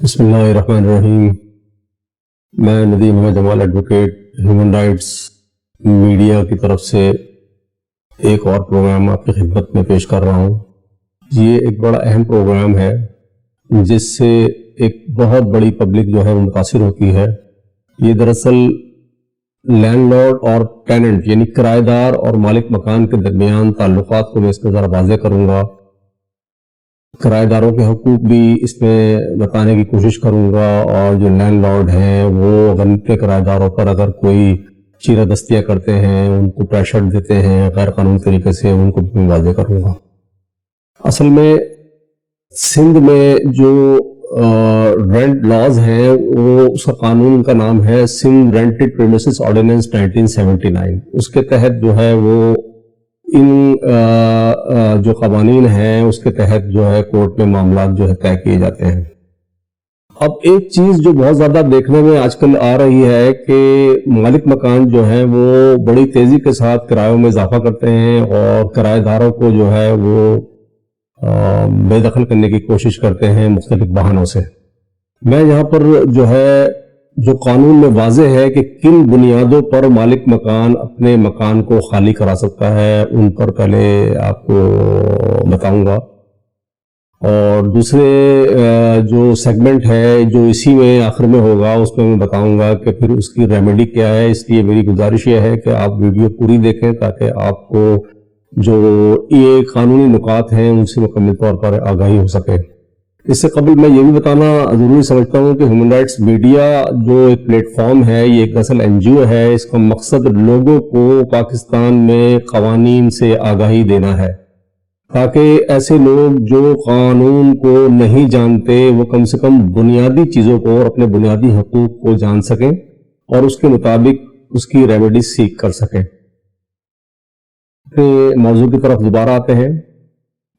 بسم اللہ الرحمن الرحیم۔ میں ندیم احمد جمال ایڈوکیٹ ہیومن رائٹس میڈیا کی طرف سے ایک اور پروگرام آپ کی خدمت میں پیش کر رہا ہوں۔ یہ ایک بڑا اہم پروگرام ہے جس سے ایک بہت بڑی پبلک جو ہے وہ متاثر ہوتی ہے۔ یہ دراصل لینڈ لارڈ اور ٹیننٹ یعنی کرایہ دار اور مالک مکان کے درمیان تعلقات کو میں اس میں ذرا واضح کروں گا۔ کرایہ داروں کے حقوق بھی اس میں بتانے کی کوشش کروں گا، اور جو لینڈ لارڈ ہیں وہ ان کے کرایہ داروں پر اگر کوئی چیرہ دستیاں کرتے ہیں، ان کو پریشر دیتے ہیں غیر قانونی طریقے سے، ان کو بھی واضح کروں گا۔ اصل میں سندھ میں جو رینٹ لاز ہیں وہ اس کا قانون کا نام ہے سندھ رینٹڈ پریمیسز آرڈیننس 1979۔ اس کے تحت جو ہے وہ ان جو قوانین ہیں اس کے تحت جو ہے کورٹ میں معاملات جو ہے طے کیے جاتے ہیں۔ اب ایک چیز جو بہت زیادہ دیکھنے میں آج کل آ رہی ہے کہ مالک مکان جو ہے وہ بڑی تیزی کے ساتھ کرایوں میں اضافہ کرتے ہیں اور کرایہ داروں کو جو ہے وہ بے دخل کرنے کی کوشش کرتے ہیں مختلف بہانوں سے۔ میں یہاں پر جو ہے جو قانون میں واضح ہے کہ کن بنیادوں پر مالک مکان اپنے مکان کو خالی کرا سکتا ہے، ان پر پہلے آپ کو بتاؤں گا، اور دوسرے جو سیگمنٹ ہے جو اسی میں آخر میں ہوگا اس میں بتاؤں گا کہ پھر اس کی ریمیڈی کیا ہے۔ اس لیے میری گزارش یہ ہے کہ آپ ویڈیو پوری دیکھیں تاکہ آپ کو جو یہ قانونی نکات ہیں ان سے مکمل طور پر آگاہی ہو سکے۔ اس سے قبل میں یہ بھی بتانا ضروری سمجھتا ہوں کہ ہیومن رائٹس میڈیا جو ایک پلیٹ فارم ہے، یہ ایک اصل این جی او ہے۔ اس کا مقصد لوگوں کو پاکستان میں قوانین سے آگاہی دینا ہے، تاکہ ایسے لوگ جو قانون کو نہیں جانتے وہ کم سے کم بنیادی چیزوں کو اور اپنے بنیادی حقوق کو جان سکیں اور اس کے مطابق اس کی ریمیڈی سیکھ کر سکیں۔ موضوع کی طرف دوبارہ آتے ہیں۔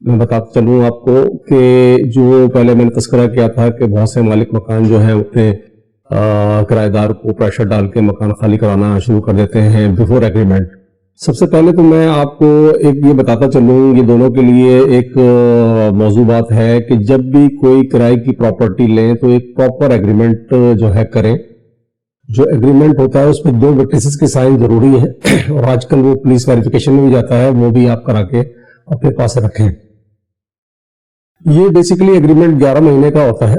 میں بتاتا چلوں آپ کو کہ جو پہلے میں نے تذکرہ کیا تھا کہ بہت سے مالک مکان جو ہیں اپنے کرایہ دار کو پریشر ڈال کے مکان خالی کرانا شروع کر دیتے ہیں بیفور ایگریمنٹ۔ سب سے پہلے تو میں آپ کو ایک یہ بتاتا چلوں، یہ دونوں کے لیے ایک موضوع بات ہے کہ جب بھی کوئی کرائے کی پراپرٹی لیں تو ایک پراپر ایگریمنٹ جو ہے کریں۔ جو ایگریمنٹ ہوتا ہے اس میں 2 وٹنسز کے سائن ضروری ہے، اور آج کل وہ پولیس ویریفیکیشن میں بھی جاتا ہے، وہ بھی آپ کرا کے اپنے پاس رکھیں۔ یہ بیسیکلی ایگریمنٹ 11 مہینے کا ہوتا ہے۔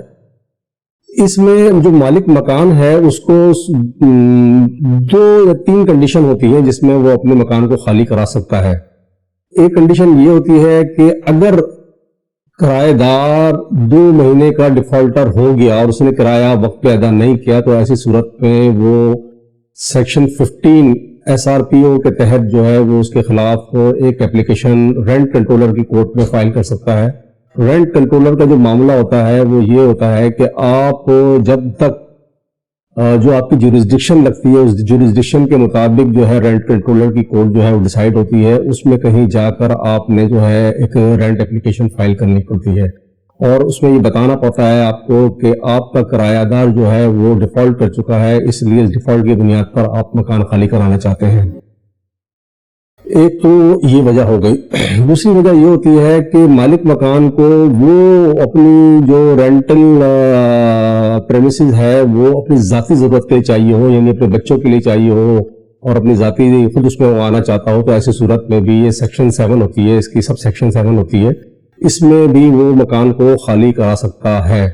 اس میں جو مالک مکان ہے اس کو 2 یا 3 کنڈیشن ہوتی ہیں جس میں وہ اپنے مکان کو خالی کرا سکتا ہے۔ ایک کنڈیشن یہ ہوتی ہے کہ اگر کرایہ دار 2 مہینے کا ڈیفالٹر ہو گیا اور اس نے کرایہ وقت پہ ادا نہیں کیا، تو ایسی صورت میں وہ سیکشن 15 ایس آر پی او کے تحت جو ہے وہ اس کے خلاف ایک اپلیکیشن رینٹ کنٹرولر کی کورٹ میں فائل کر سکتا ہے۔ رینٹ کنٹرولر کا جو معاملہ ہوتا ہے وہ یہ ہوتا ہے کہ آپ جب تک جو آپ کی جورسڈکشن لگتی ہے اس جورسڈکشن کے مطابق جو ہے رینٹ کنٹرولر کی کورٹ جو ہے وہ ڈیسائیڈ ہوتی ہے، اس میں کہیں جا کر آپ نے جو ہے ایک رینٹ اپلیکیشن فائل کرنی پڑتی ہے، اور اس میں یہ بتانا پڑتا ہے آپ کو کہ آپ کا کرایہ دار جو ہے وہ ڈیفالٹ کر چکا ہے، اس لیے اس ڈیفالٹ کی بنیاد پر آپ مکان خالی کرانا چاہتے ہیں۔ ایک تو یہ وجہ ہو گئی۔ دوسری وجہ یہ ہوتی ہے کہ مالک مکان کو وہ اپنی جو رینٹل پریمیسز ہے وہ اپنی ذاتی ضرورت کے لیے چاہیے ہو، یعنی اپنے بچوں کے لیے چاہیے ہو اور اپنی ذاتی خود اس میں آنا چاہتا ہو، تو ایسی صورت میں بھی یہ سیکشن 7 ہوتی ہے، اس کی سب سیکشن 7 ہوتی ہے، اس میں بھی وہ مکان کو خالی کرا سکتا ہے۔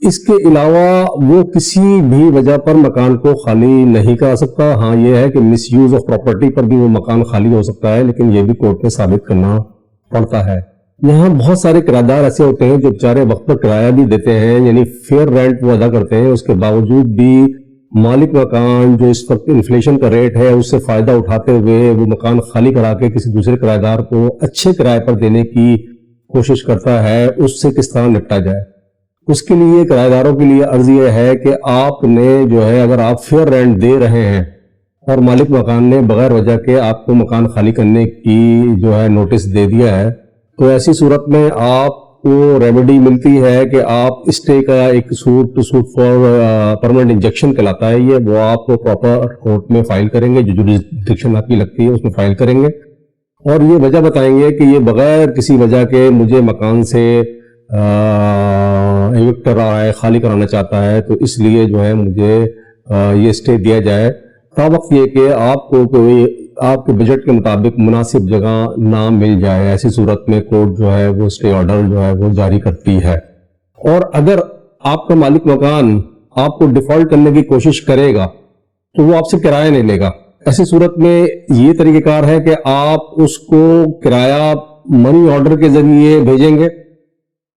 اس کے علاوہ وہ کسی بھی وجہ پر مکان کو خالی نہیں کرا سکتا۔ ہاں یہ ہے کہ مس یوز آف پراپرٹی پر بھی وہ مکان خالی ہو سکتا ہے، لیکن یہ بھی کورٹ میں ثابت کرنا پڑتا ہے۔ یہاں بہت سارے کرایہ دار ایسے ہوتے ہیں جو بیچارے وقت پر کرایہ بھی دیتے ہیں، یعنی فیئر رینٹ وہ ادا کرتے ہیں، اس کے باوجود بھی مالک مکان جو اس وقت انفلیشن کا ریٹ ہے اس سے فائدہ اٹھاتے ہوئے وہ مکان خالی کرا کے کسی دوسرے کرایہ دار کو اچھے کرائے پر دینے کی کوشش کرتا ہے۔ اس سے کس طرح نپٹا جائے؟ اس کے لیے کرایہ داروں کے لیے عرض یہ ہے کہ آپ نے جو ہے اگر آپ فیئر رینٹ دے رہے ہیں اور مالک مکان نے بغیر وجہ کے آپ کو مکان خالی کرنے کی جو ہے نوٹس دے دیا ہے، تو ایسی صورت میں آپ کو ریمیڈی ملتی ہے کہ آپ اسٹے کا ایک سوٹ فار پرماننٹ انجیکشن کہلاتا ہے، یہ وہ آپ کو پراپر کورٹ میں فائل کریں گے، جو جوریسڈکشن آپ کی لگتی ہے اس میں فائل کریں گے، اور یہ وجہ بتائیں گے کہ یہ بغیر کسی وجہ کے مجھے مکان سے ایوکٹر آ رہا ہے خالی کرانا چاہتا ہے تو اس لیے جو ہے مجھے یہ اسٹے دیا جائے، تا وقت یہ کہ آپ کو کوئی آپ کے بجٹ کے مطابق مناسب جگہ نہ مل جائے، ایسی صورت میں کورٹ جو ہے وہ اسٹے آرڈر جو ہے وہ جاری کرتی ہے۔ اور اگر آپ کا مالک مکان آپ کو ڈیفالٹ کرنے کی کوشش کرے گا تو وہ آپ سے کرایہ نہیں لے گا۔ ایسی صورت میں یہ طریقہ کار ہے کہ آپ اس کو کرایہ منی آرڈر کے ذریعے بھیجیں گے۔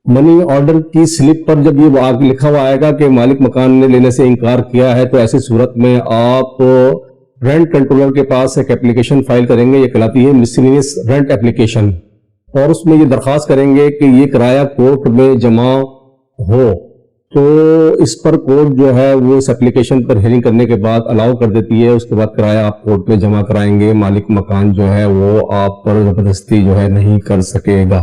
منی آرڈر کی سلپ پر جب یہ آگے لکھا ہوا آئے گا کہ مالک مکان نے لینے سے انکار کیا ہے تو ایسی صورت میں آپ رینٹ کنٹرولر کے پاس ایک اپلیکیشن فائل کریں گے، یہ کہلاتی ہے مسلینیس رینٹ اپلیکیشن، اور اس میں یہ درخواست کریں گے کہ یہ کرایہ کورٹ میں جمع ہو۔ تو اس پر کورٹ جو ہے وہ اس اپلیکیشن پر ہیئرنگ کرنے کے بعد الاؤ کر دیتی ہے، اس کے بعد کرایہ آپ کورٹ میں جمع کرائیں گے، مالک مکان جو ہے وہ آپ پر زبردستی جو ہے نہیں کر سکے گا۔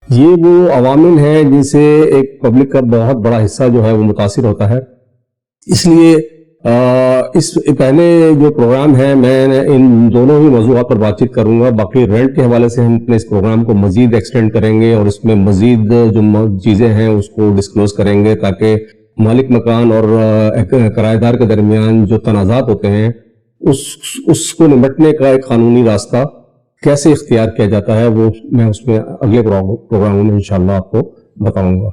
یہ وہ عوامل ہیں جن سے ایک پبلک کا بہت بڑا حصہ جو ہے وہ متاثر ہوتا ہے۔ اس لیے اس پہلے جو پروگرام ہے میں ان دونوں ہی موضوعات پر بات چیت کروں گا، باقی رینٹ کے حوالے سے ہم اپنے اس پروگرام کو مزید ایکسٹینڈ کریں گے اور اس میں مزید جو چیزیں ہیں اس کو ڈسکلوز کریں گے تاکہ مالک مکان اور کرایہ دار کے درمیان جو تنازعات ہوتے ہیں اس کو نمٹنے کا ایک قانونی راستہ کیسے اختیار کیا جاتا ہے وہ میں اس میں اگلے پروگراموں میں انشاءاللہ آپ کو بتاؤں گا۔